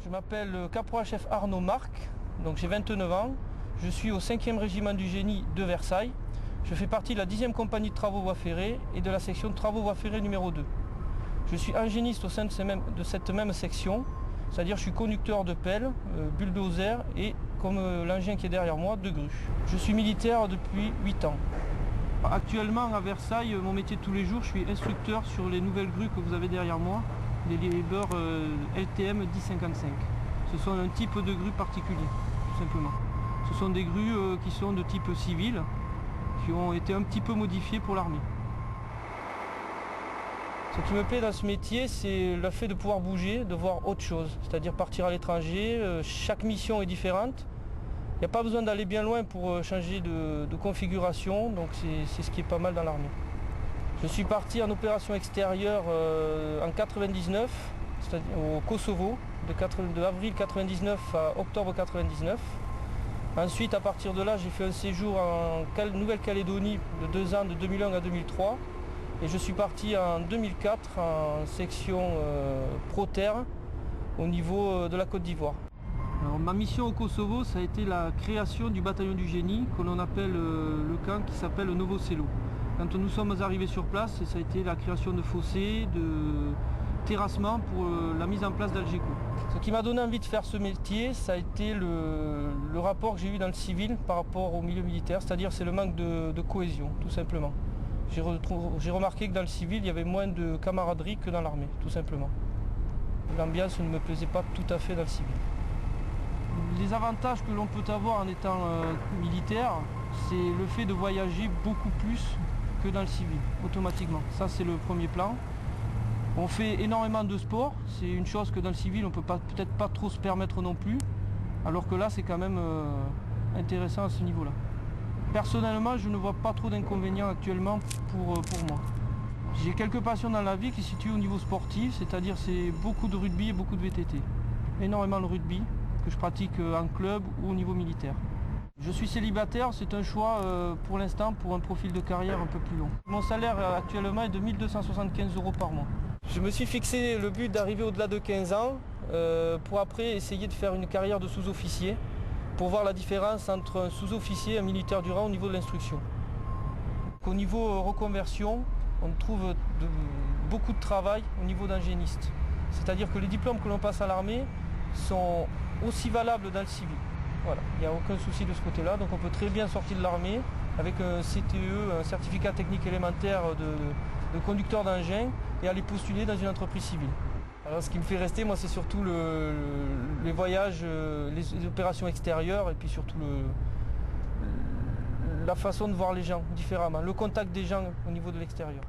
Je m'appelle caporal-chef Arnaud Marc, donc j'ai 29 ans. Je suis au 5e régiment du génie de Versailles. Je fais partie de la 10e compagnie de travaux voies ferrées et de la section de travaux voies ferrées numéro 2. Je suis ingéniste au sein de cette même section, c'est-à-dire je suis conducteur de pelle, bulldozer et, comme l'engin qui est derrière moi, de grue. Je suis militaire depuis 8 ans. Actuellement à Versailles, mon métier de tous les jours, je suis instructeur sur les nouvelles grues que vous avez derrière moi, les Liebherr LTM 1055. Ce sont un type de grue particulier, tout simplement. Ce sont des grues qui sont de type civil, qui ont été un petit peu modifiées pour l'armée. Ce qui me plaît dans ce métier, c'est le fait de pouvoir bouger, de voir autre chose, c'est-à-dire partir à l'étranger. Chaque mission est différente. Il n'y a pas besoin d'aller bien loin pour changer de configuration, donc c'est ce qui est pas mal dans l'armée. Je suis parti en opération extérieure en 99, c'est-à-dire au Kosovo, de avril 99 à octobre 99. Ensuite, à partir de là, j'ai fait un séjour en Nouvelle-Calédonie de 2 ans, de 2001 à 2003. Et je suis parti en 2004 en section Pro-Terre au niveau de la Côte d'Ivoire. Alors, ma mission au Kosovo, ça a été la création du bataillon du génie, que l'on appelle le camp qui s'appelle Novo Selo. Quand nous sommes arrivés sur place, ça a été la création de fossés, de terrassement pour la mise en place d'Algeco. Ce qui m'a donné envie de faire ce métier, ça a été le rapport que j'ai eu dans le civil par rapport au milieu militaire, c'est-à-dire c'est le manque de cohésion, tout simplement. J'ai remarqué que dans le civil, il y avait moins de camaraderie que dans l'armée, tout simplement. L'ambiance ne me plaisait pas tout à fait dans le civil. Les avantages que l'on peut avoir en étant militaire, c'est le fait de voyager beaucoup plus que dans le civil, automatiquement. Ça, c'est le premier plan. On fait énormément de sport, c'est une chose que dans le civil, on ne peut peut-être pas trop se permettre non plus, alors que là, c'est quand même intéressant à ce niveau-là. Personnellement, je ne vois pas trop d'inconvénients actuellement pour moi. J'ai quelques passions dans la vie qui se situent au niveau sportif, c'est-à-dire c'est beaucoup de rugby et beaucoup de VTT. Énormément de rugby que je pratique en club ou au niveau militaire. Je suis célibataire, c'est un choix pour l'instant pour un profil de carrière un peu plus long. Mon salaire actuellement est de 1 275 € par mois. Je me suis fixé le but d'arriver au-delà de 15 ans pour après essayer de faire une carrière de sous-officier, pour voir la différence entre un sous-officier et un militaire du rang au niveau de l'instruction. Au niveau reconversion, on trouve beaucoup de travail au niveau d'ingéniste. C'est-à-dire que les diplômes que l'on passe à l'armée sont aussi valables dans le civil. Voilà, il n'y a aucun souci de ce côté-là, donc on peut très bien sortir de l'armée avec un CTE, un certificat technique élémentaire de conducteur d'engin, et aller postuler dans une entreprise civile. Alors, ce qui me fait rester, moi, c'est surtout les voyages, les opérations extérieures et puis surtout la façon de voir les gens différemment, le contact des gens au niveau de l'extérieur.